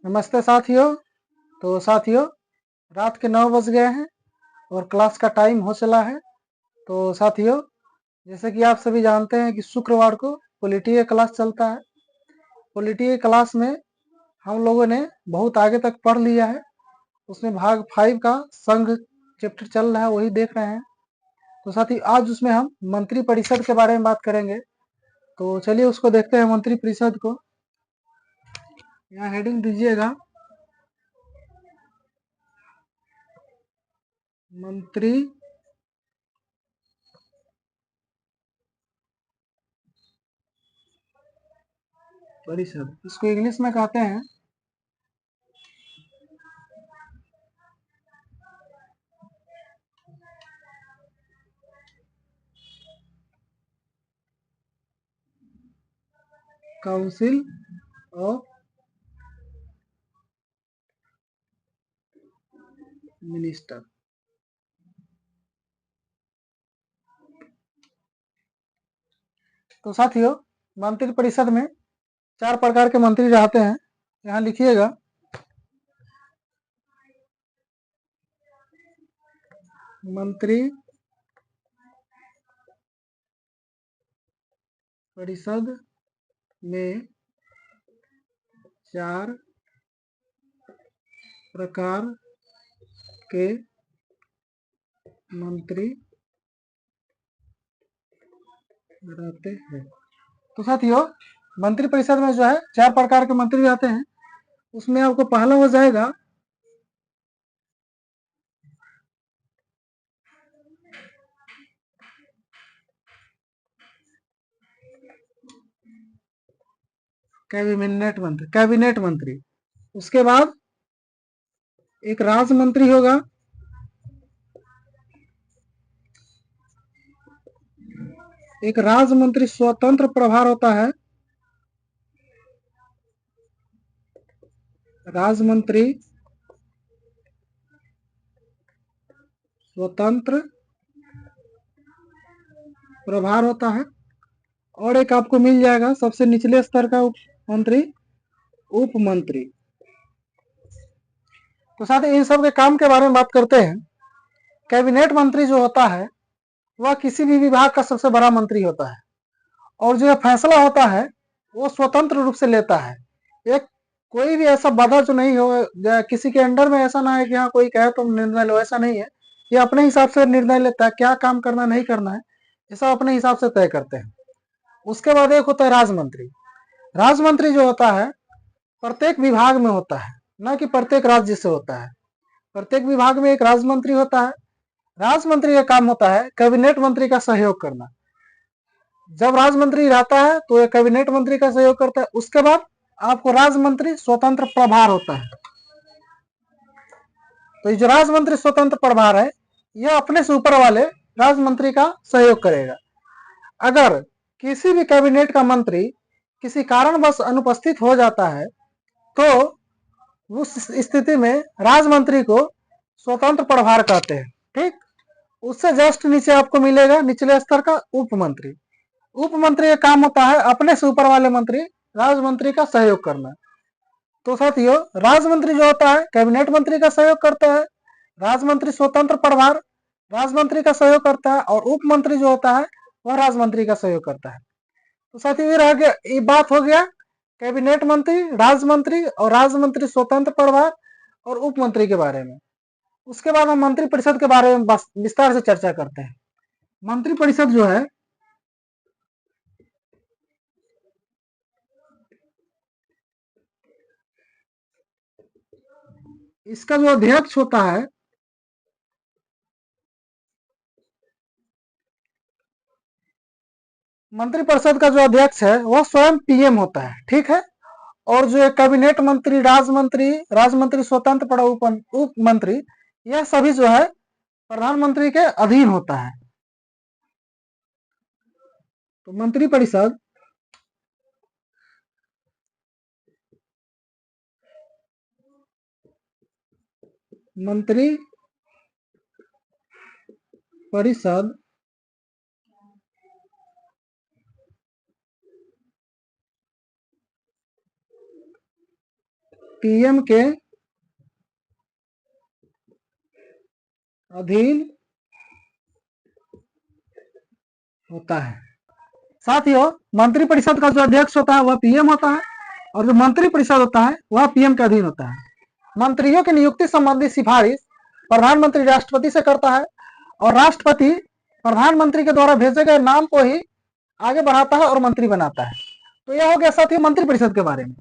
नमस्ते साथियों। तो साथियों, रात के 9 बज गए हैं और क्लास का टाइम हो चला है। तो साथियों, जैसे कि आप सभी जानते हैं कि शुक्रवार को पॉलिटी का क्लास चलता है। पॉलिटी के क्लास में हम लोगों ने बहुत आगे तक पढ़ लिया है। उसमें भाग 5 का संघ चैप्टर चल रहा है, वही देख रहे हैं। तो साथी, आज उसमें हम मंत्री परिषद के बारे में बात करेंगे। तो चलिए उसको देखते हैं, मंत्री परिषद को। यहाँ हेडिंग दीजिएगा, मंत्री परिषद। इसको इंग्लिश में कहते हैं काउंसिल ऑफ मिनिस्टर। तो साथियों, मंत्री परिषद में 4 प्रकार के मंत्री रहते हैं। यहाँ लिखिएगा, मंत्री परिषद में 4 प्रकार के मंत्री रहते हैं। तो साथियों, मंत्री परिषद में जो है 4 प्रकार के मंत्री रहते हैं। उसमें आपको पहला हो जाएगा कैबिनेट मंत्री। उसके बाद एक राज्य मंत्री होगा, एक राज्य मंत्री स्वतंत्र प्रभार होता है। राज्य मंत्री स्वतंत्र प्रभार होता है। और एक आपको मिल जाएगा सबसे निचले स्तर का मंत्री, उप मंत्री। तो साथ ही इन सब के काम के बारे में बात करते हैं। कैबिनेट मंत्री जो होता है वह किसी भी विभाग का सबसे बड़ा मंत्री होता है, और जो फैसला होता है वो स्वतंत्र रूप से लेता है। एक कोई भी ऐसा बाधा जो नहीं हो, किसी के अंडर में ऐसा ना है कि हाँ कोई कहे तुम निर्णय लो, ऐसा नहीं है। ये अपने हिसाब से निर्णय लेता है, क्या काम करना नहीं करना है ये सब अपने हिसाब से तय करते हैं। उसके बाद एक होता है राजमंत्री। राजमंत्री जो होता है प्रत्येक विभाग में होता है, न कि प्रत्येक राज्य से होता है। प्रत्येक विभाग में एक राजमंत्री होता है। राजमंत्री का काम होता है कैबिनेट मंत्री का सहयोग करना। जब राजमंत्री रहता है तो ये कैबिनेट मंत्री का सहयोग करता है। उसके बाद आपको राजमंत्री स्वतंत्र प्रभार होता है। तो ये जो राजमंत्री स्वतंत्र प्रभार है, यह अपने से ऊपर वाले राजमंत्री का सहयोग करेगा। अगर किसी भी कैबिनेट का मंत्री किसी कारणवश अनुपस्थित हो जाता है तो उस स्थिति में राजमंत्री को स्वतंत्र प्रभार कहते हैं। ठीक, उससे जस्ट नीचे आपको मिलेगा निचले स्तर का उप मंत्री। उप मंत्री का काम होता है अपने से ऊपर वाले मंत्री राजमंत्री का सहयोग करना। तो साथियों, राजमंत्री जो होता है कैबिनेट मंत्री का सहयोग करता है, राजमंत्री स्वतंत्र प्रभार राजमंत्री का सहयोग करता है, और उप मंत्री जो होता है वह राजमंत्री का सहयोग करता है। तो साथियों, ये रह गया, ये बात हो गया कैबिनेट मंत्री, राजमंत्री और राजमंत्री स्वतंत्र प्रभार और उप मंत्री के बारे में। उसके बाद हम मंत्री परिषद के बारे में विस्तार से चर्चा करते हैं। मंत्री परिषद जो है इसका जो अध्यक्ष होता है मंत्री परिषद का जो अध्यक्ष है वह स्वयं पीएम होता है। ठीक है, और जो कैबिनेट मंत्री, राजमंत्री स्वतंत्र पड़ा उप मंत्री, यह सभी जो है प्रधानमंत्री के अधीन होता है। तो मंत्री परिषद मंत्री परिषद पीएम के अधीन होता है। साथियों, मंत्रिपरिषद का जो अध्यक्ष होता है वह पीएम होता है और जो मंत्रिपरिषद होता है वह पीएम के अधीन होता है। मंत्रियों की नियुक्ति संबंधी सिफारिश प्रधानमंत्री राष्ट्रपति से करता है और राष्ट्रपति प्रधानमंत्री के द्वारा भेजे गए नाम को ही आगे बढ़ाता है और मंत्री बनाता है। तो यह हो गया साथियों मंत्रिपरिषद के बारे में।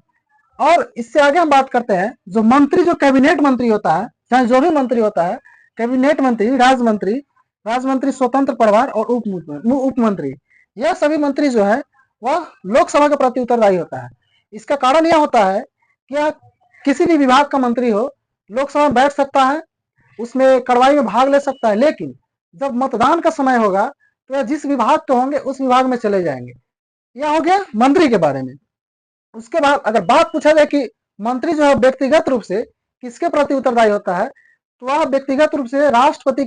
और इससे आगे हम बात करते हैं जो मंत्री, जो कैबिनेट मंत्री होता है, चाहे जो भी मंत्री होता है, कैबिनेट मंत्री, राजमंत्री, स्वतंत्र प्रभार और उप मंत्री, यह सभी मंत्री जो है वह लोकसभा के प्रति उत्तरदायी होता है। इसका कारण यह होता है कि यह किसी भी विभाग का मंत्री हो, लोकसभा में बैठ सकता है, उसमें कार्रवाई में भाग ले सकता है, लेकिन जब मतदान का समय होगा तो यह जिस विभाग के होंगे उस विभाग में चले जाएंगे। यह हो गया मंत्री के बारे में। उसके बाद अगर बात पूछा जाए कि मंत्री जो है व्यक्तिगत रूप से किसके प्रति उत्तरदायी होता है, तो वह व्यक्तिगत रूप से राष्ट्रपति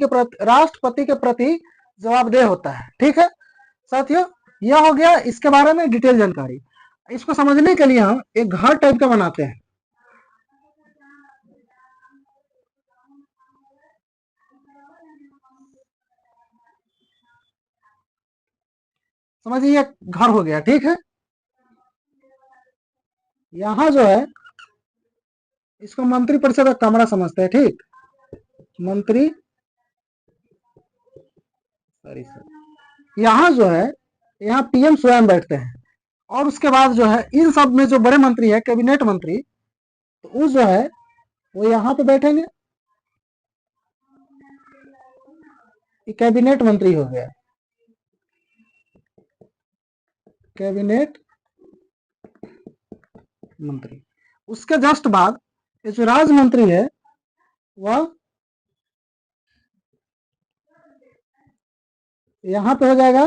के प्रति जवाबदेह होता है। ठीक है साथियों, यह हो गया इसके बारे में डिटेल जानकारी। इसको समझने के लिए हम एक घर टाइप का बनाते हैं। समझिए घर हो गया। ठीक है, यहां जो है इसको मंत्रिपरिषद का कमरा समझते हैं। ठीक, मंत्री यहाँ जो है, यहाँ पीएम स्वयं बैठते हैं और उसके बाद जो है इन सब में जो बड़े मंत्री है, कैबिनेट मंत्री, तो वो जो है वो यहाँ पे बैठेंगे। ये कैबिनेट मंत्री हो गया, कैबिनेट मंत्री। उसके जस्ट बाद ये जो राज मंत्री है वह यहां पे हो जाएगा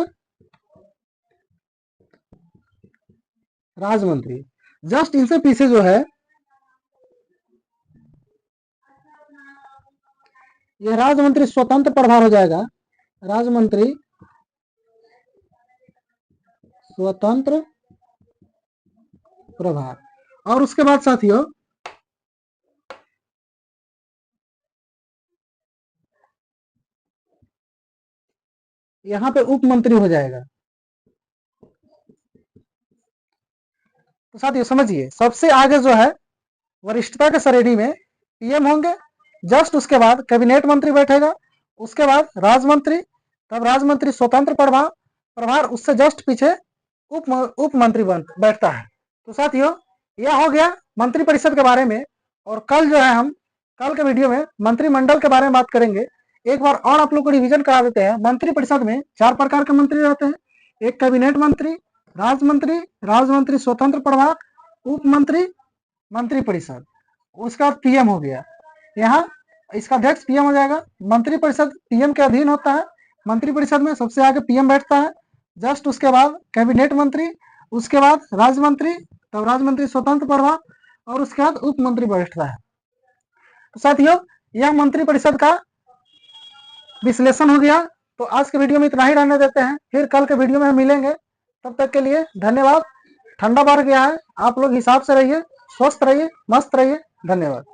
राज मंत्री। जस्ट इनसे पीछे जो है ये राजमंत्री स्वतंत्र प्रभार हो जाएगा, राजमंत्री स्वतंत्र प्रभार। और उसके बाद साथियों यहां पे उप मंत्री हो जाएगा। तो साथियों समझिए, सबसे आगे जो है वरिष्ठता के श्रेणी में पीएम होंगे, जस्ट उसके बाद कैबिनेट मंत्री बैठेगा, उसके बाद राजमंत्री, तब राजमंत्री स्वतंत्र प्रभार, उससे जस्ट पीछे उप मंत्री बैठता है। तो साथियों यह हो गया मंत्रिपरिषद के बारे में। और कल जो है हम कल के वीडियो में मंत्रिमंडल के बारे में बात करेंगे। एक बार और आप लोग को रिवीजन करा देते हैं। मंत्रिपरिषद में 4 प्रकार के मंत्री रहते हैं। एक कैबिनेट मंत्री, राजमंत्री स्वतंत्र प्रभार, उप मंत्री, मंत्रिपरिषद। उसका पीएम हो गया, यहाँ इसका अध्यक्ष पीएम हो जाएगा। मंत्रिपरिषद पीएम के अधीन होता है। मंत्रिपरिषद में सबसे आगे पीएम बैठता है, जस्ट उसके बाद कैबिनेट मंत्री, उसके बाद राजमंत्री, तब राजमंत्री स्वतंत्र प्रभार और उसके बाद उप मंत्री बैठता है। तो साथियों यह मंत्रिपरिषद का विश्लेषण हो गया। तो आज के वीडियो में इतना ही रहने देते हैं, फिर कल के वीडियो में हम मिलेंगे। तब तक के लिए धन्यवाद। ठंडा बढ़ गया है, आप लोग हिसाब से रहिए, स्वस्थ रहिए, मस्त रहिए। धन्यवाद।